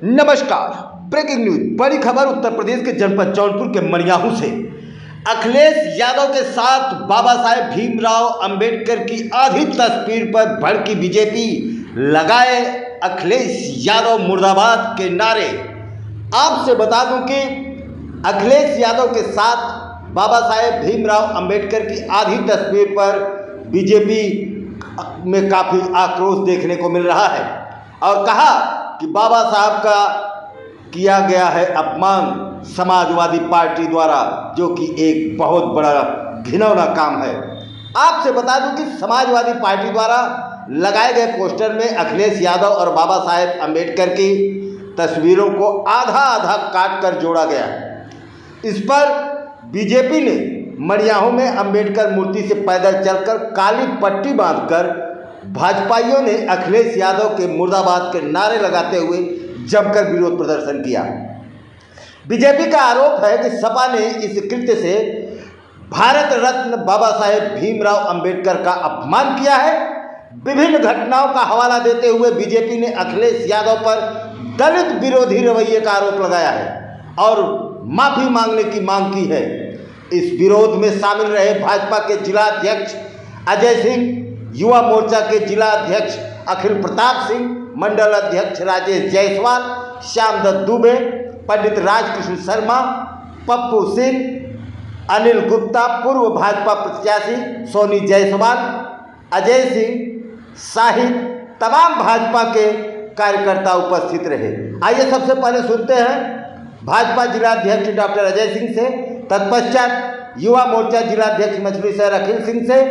नमस्कार, breaking news. बड़ी खबर उत्तर प्रदेश के जनपद जौनपुर के मनियाहू से। अखिलेश यादव के साथ बाबा साहेब भीमराव अंबेडकर की आधी तस्वीर पर भड़की बीजेपी, लगाए अखिलेश यादव मुर्दाबाद के नारे। आपसे बता दूं कि अखिलेश यादव के साथ बाबा साहेब भीमराव अंबेडकर की आधी तस्वीर पर बीजेपी में काफ़ी आक्रोश देखने को मिल रहा है और कहा कि बाबा साहब का किया गया है अपमान समाजवादी पार्टी द्वारा, जो कि एक बहुत बड़ा घिनौना काम है। आपसे बता दूं कि समाजवादी पार्टी द्वारा लगाए गए पोस्टर में अखिलेश यादव और बाबा साहेब अंबेडकर की तस्वीरों को आधा आधा काट कर जोड़ा गया है। इस पर बीजेपी ने मनियाहू में अंबेडकर मूर्ति से पैदल चलकर काली पट्टी बांधकर भाजपाइयों ने अखिलेश यादव के मुर्दाबाद के नारे लगाते हुए जमकर विरोध प्रदर्शन किया। बीजेपी का आरोप है कि सपा ने इस कृत्य से भारत रत्न बाबा साहेब भीमराव अंबेडकर का अपमान किया है। विभिन्न घटनाओं का हवाला देते हुए बीजेपी ने अखिलेश यादव पर दलित विरोधी रवैये का आरोप लगाया है और माफी मांगने की मांग की है। इस विरोध में शामिल रहे भाजपा के जिला अध्यक्ष अजय सिंह, युवा मोर्चा के जिला अध्यक्ष अखिल प्रताप सिंह, मंडल अध्यक्ष राजेश जायसवाल, श्यामदत्त दुबे, पंडित राजकृष्ण शर्मा, पप्पू सिंह, अनिल गुप्ता, पूर्व भाजपा प्रत्याशी सोनी जायसवाल, अजय सिंह, शाहिद, तमाम भाजपा के कार्यकर्ता उपस्थित रहे। आइए सबसे पहले सुनते हैं भाजपा जिला अध्यक्ष डॉक्टर अजय सिंह से, तत्पश्चात युवा मोर्चा जिला अध्यक्ष मछली शहर अखिल सिंह से,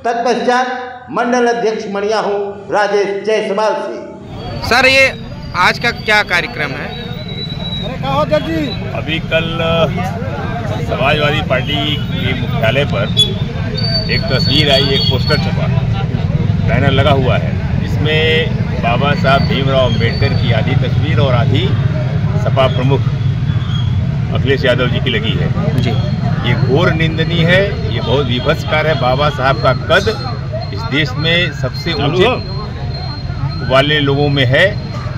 तत्पश्चात मंडल अध्यक्ष मनियाहू राजेश जायसवाल से। सर, ये आज का क्या कार्यक्रम है? अभी कल समाजवादी पार्टी के मुख्यालय पर एक तस्वीर आई, एक पोस्टर छपा, बैनर लगा हुआ है। इसमें बाबा साहब भीमराव अंबेडकर की आधी तस्वीर और आधी सपा प्रमुख अखिलेश यादव जी की लगी है जी। ये घोर निंदनीय है, ये बहुत विभत्स कार्य है। बाबा साहब का कद इस देश में सबसे ऊंचे वाले लोगों में है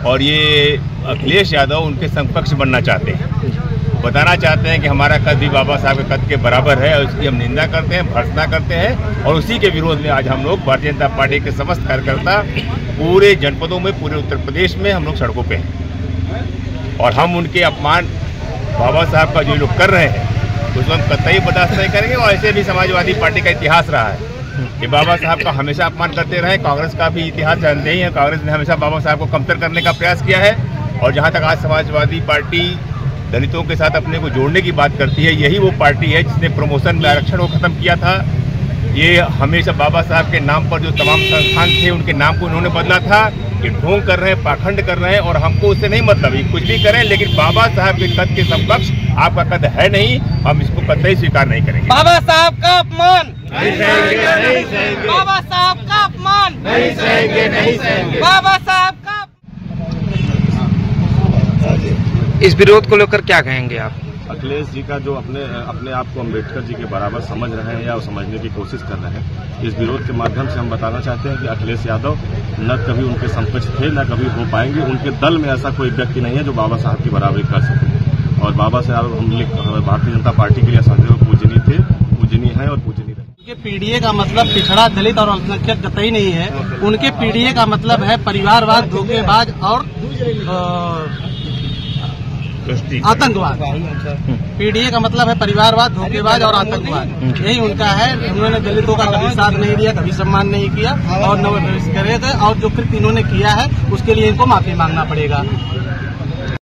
और ये अखिलेश यादव उनके समकक्ष बनना चाहते हैं। बताना चाहते हैं कि हमारा कद भी बाबा साहब के कद के बराबर है और उसकी हम निंदा करते हैं, भर्त्सना करते हैं। और उसी के विरोध में आज हम लोग भारतीय जनता पार्टी के समस्त कार्यकर्ता पूरे जनपदों में, पूरे उत्तर प्रदेश में हम लोग सड़कों पे हैं और हम उनके अपमान बाबा साहब का जो लोग कर रहे हैं उसको हम कतई बर्दाश्त नहीं करेंगे। और ऐसे भी समाजवादी पार्टी का इतिहास रहा है कि बाबा साहब का हमेशा अपमान करते रहे। कांग्रेस का भी इतिहास जानते ही हैं, कांग्रेस ने हमेशा बाबा साहब को कमतर करने का प्रयास किया है। और जहां तक आज समाजवादी पार्टी दलितों के साथ अपने को जोड़ने की बात करती है, यही वो पार्टी है जिसने प्रमोशन में आरक्षण को खत्म किया था। ये हमेशा बाबा साहब के नाम पर जो तमाम संस्थान थे उनके नाम को इन्होंने बदला था। ये ढोंग कर रहे हैं, पाखंड कर रहे हैं और हमको उससे नहीं मतलब, ये कुछ भी करें लेकिन बाबा साहब के कद के समकक्ष आपका कद है नहीं, हम इसको कतई स्वीकार नहीं करेंगे। बाबा साहब का अपमान नहीं सहेंगे, नहीं सहेंगे। बाबा साहब का अपमान नहीं सहेंगे, नहीं सहेंगे। बाबा साहब का। इस विरोध को लेकर क्या कहेंगे आप? अखिलेश जी का जो अपने आप को अम्बेडकर जी के बराबर समझ रहे हैं या समझने की कोशिश कर रहे हैं, इस विरोध के माध्यम से हम बताना चाहते हैं कि अखिलेश यादव न कभी उनके समकक्ष थे, न कभी हो पाएंगे। उनके दल में ऐसा कोई व्यक्ति नहीं है जो बाबा साहब की बराबरी कर सके। और बाबा साहब हम भारतीय जनता पार्टी के लिए सदैव पूजनीय थे, पूजनीय है और पूजनीय रहे। उनके पीडीए का मतलब पिछड़ा, दलित और अल्पसंख्यक कतई नहीं है। उनके पीडीए का मतलब है परिवारवाद, धोखेबाज और आतंकवाद। पीडीए का मतलब है परिवारवाद, धोखेबाज और आतंकवाद, यही उनका है। उन्होंने दलितों का कभी साथ नहीं दिया, कभी सम्मान नहीं किया और न करेगा। और जो कृत्य इन्होंने किया है उसके लिए इनको माफी मांगना पड़ेगा।